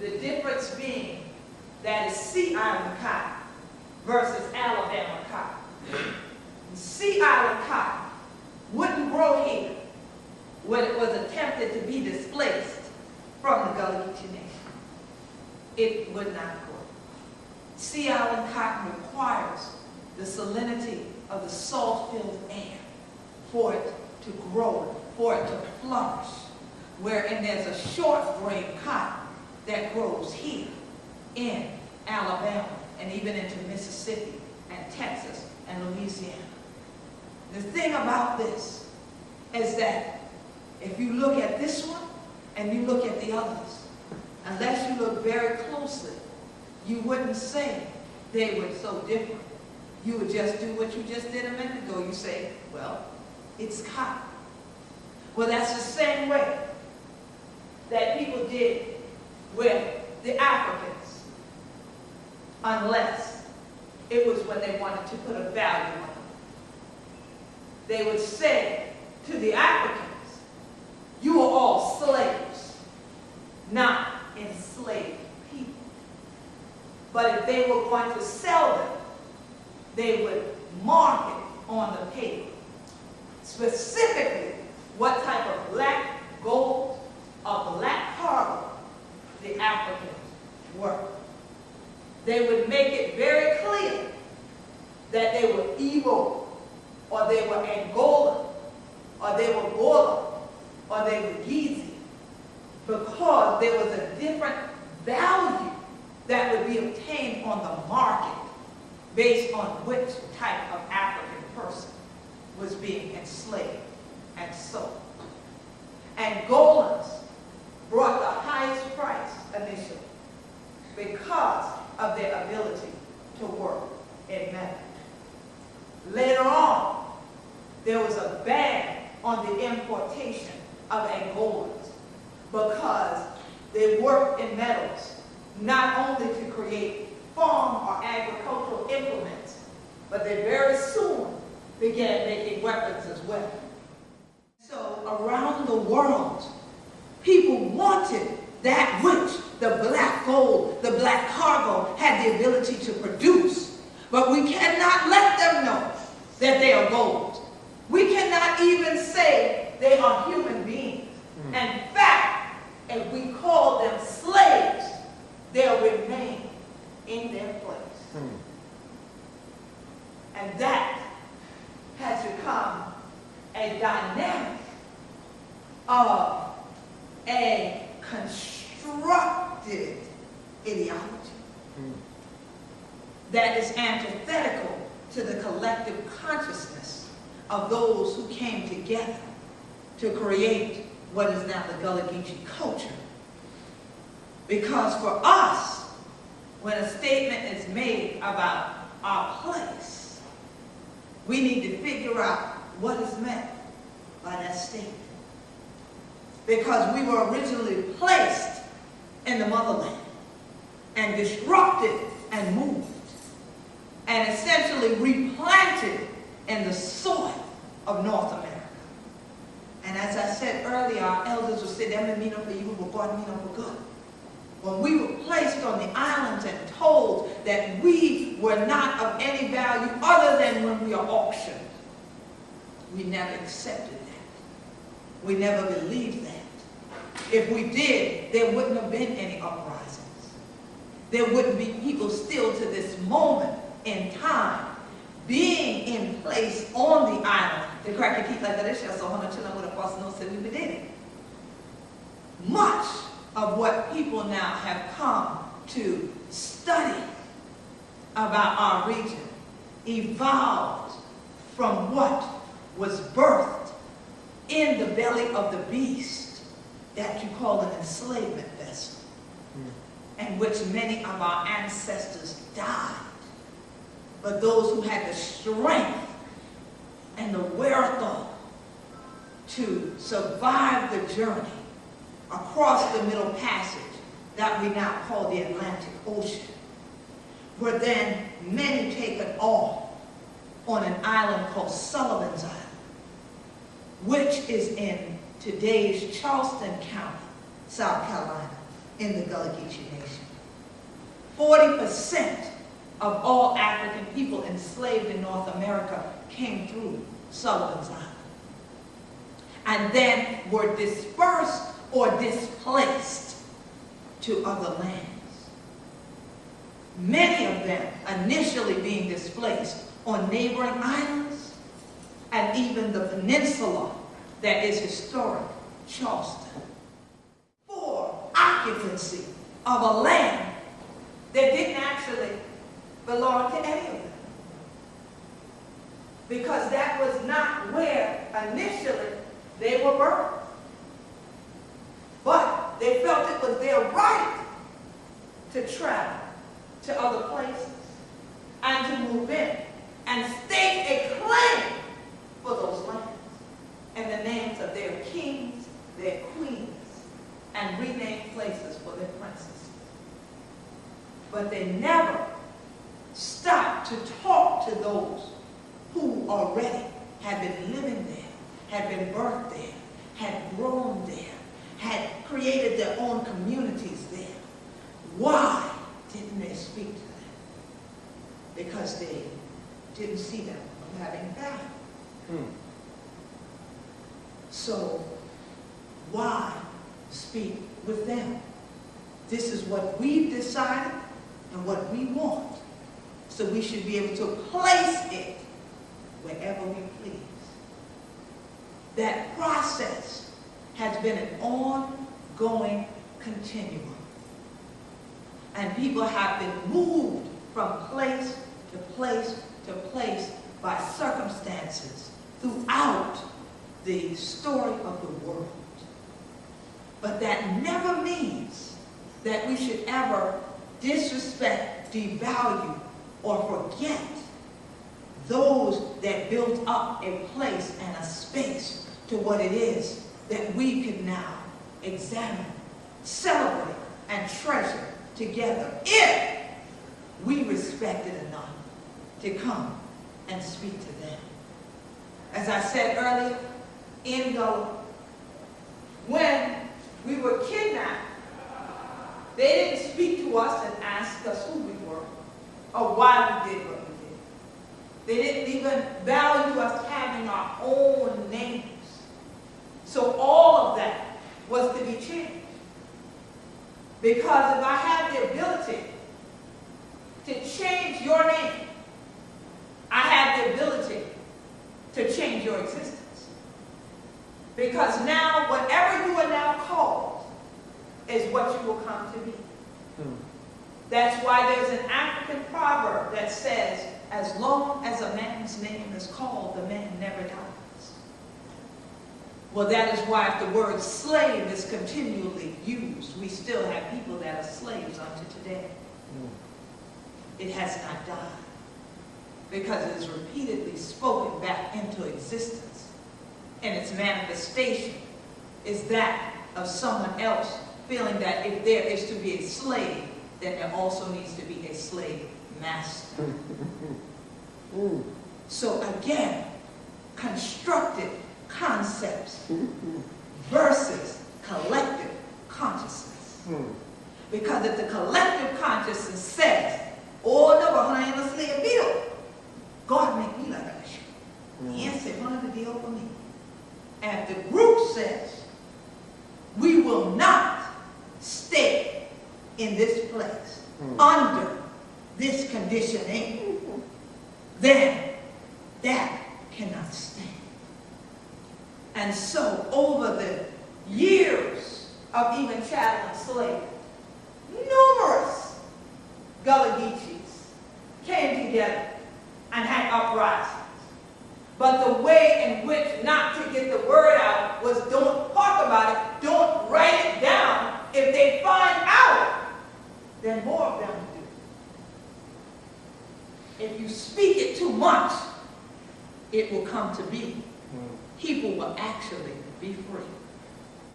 The difference being that it's Sea Island cotton versus Alabama cotton. Sea Island cotton wouldn't grow here when it was attempted to be displaced from the Gullah Geechee Nation. It would not grow. Sea Island cotton requires the salinity of the salt-filled air for it to grow, for it to flourish, wherein there's a short-grain cotton that grows here in Alabama and even into Mississippi and Texas and Louisiana. The thing about this is that if you look at this one and you look at the others, unless you look very closely, you wouldn't say they were so different. You would just do what you just did a minute ago. You say, well, it's cotton. Well, that's the same way that people did with the Africans, unless it was when they wanted to put a value on it. They would say to the Africans, you are all slaves, not enslaved people. But if they were going to sell them, they would mark it on the paper, specifically what type of black gold or black cargo the Africans were. They would make it very clear that they were Igbo, or they were Angola, or they were Gullah, or they were Geechee, because there was a different value that would be obtained on the market based on which type of African person was being enslaved and sold. And Golands brought the highest price initially because of their ability to work in metal. Later on, there was a ban on the importation of Angolans because they worked in metals not only to create farm or agricultural implements, but they very soon began making weapons as well. So around the world, people wanted that which the black gold, the black cargo had the ability to produce. But we cannot let them know that they are gold. We cannot even say they are human beings. In fact, if we call them slaves, they'll remain in their place. And that has become a dynamic of a constructed ideology that is antithetical to the collective consciousness of those who came together to create what is now the Gullah Geechee culture. Because for us, when a statement is made about our place, we need to figure out what is meant by that statement. Because we were originally placed in the motherland and disrupted and moved and essentially replanted in the soil of North America. And as I said earlier, our elders would say, "That mean for evil, but God mean for good." When we were placed on the islands and told that we were not of any value other than when we are auctioned, we never accepted that. We never believed that. If we did, there wouldn't have been any uprisings. There wouldn't be people still to this moment in time being in place on the island. The crack and keep like that, so with a false no said we did it. Much of what people now have come to study about our region evolved from what was birthed in the belly of the beast that you call an enslavement vessel, in which many of our ancestors died. But those who had the strength and the wherewithal to survive the journey across the Middle Passage that we now call the Atlantic Ocean were then many taken off on an island called Sullivan's Island, which is in today's Charleston County, South Carolina, in the Gullah Geechee Nation. 40% of all African people enslaved in North America came through Sullivan's Island and then were dispersed or displaced to other lands. Many of them initially being displaced on neighboring islands and even the peninsula that is historic Charleston, for occupancy of a land that didn't actually belong to any of them, because that was not where initially they were birthed. But they felt it was their right to travel to other places and to move in and stake a claim for those lands and the names of their kings, their queens, and renamed places for their princesses. But they never stopped to talk to those who already had been living there, had been birthed there, had grown there, had created their own communities there. Why didn't they speak to them? Because they didn't see them as having value. So why speak with them? This is what we've decided and what we want. So we should be able to place it wherever we please. That process has been an ongoing continuum. And people have been moved from place to place to place by circumstances throughout the story of the world. But that never means that we should ever disrespect, devalue, or forget those that built up a place and a space to what it is that we can now examine, celebrate, and treasure together if we respect it enough to come and speak to them. As I said earlier, in Gullah, when we were kidnapped, they didn't speak to us and ask us who we were or why we did what we did. They didn't even value us having our own names. So all of that was to be changed. Because if I have the ability to change your name, I have the ability to change your existence. Because now, whatever you are now called is what you will come to be. That's why there's an African proverb that says, as long as a man's name is called, the man never dies. Well, that is why if the word slave is continually used, we still have people that are slaves unto today. It has not died because it is repeatedly spoken back into existence. And its manifestation is that of someone else feeling that if there is to be a slave, then there also needs to be a slave master. So again, constructed concepts versus collective consciousness. Because if the collective consciousness says, oh no, but I ain't a slave deal, God make me like a nation. He ain't say one of the deal for me. And if the group says, we will not stay in this place under this conditioning, then that cannot stand. And so over the years of even chattel and slave, numerous Gullah Geechees came together and had uprisings. But the way in which not to get the word out was don't talk about it, don't write it down. If they find out, then more of them do. If you speak it too much, it will come to be. People will actually be free.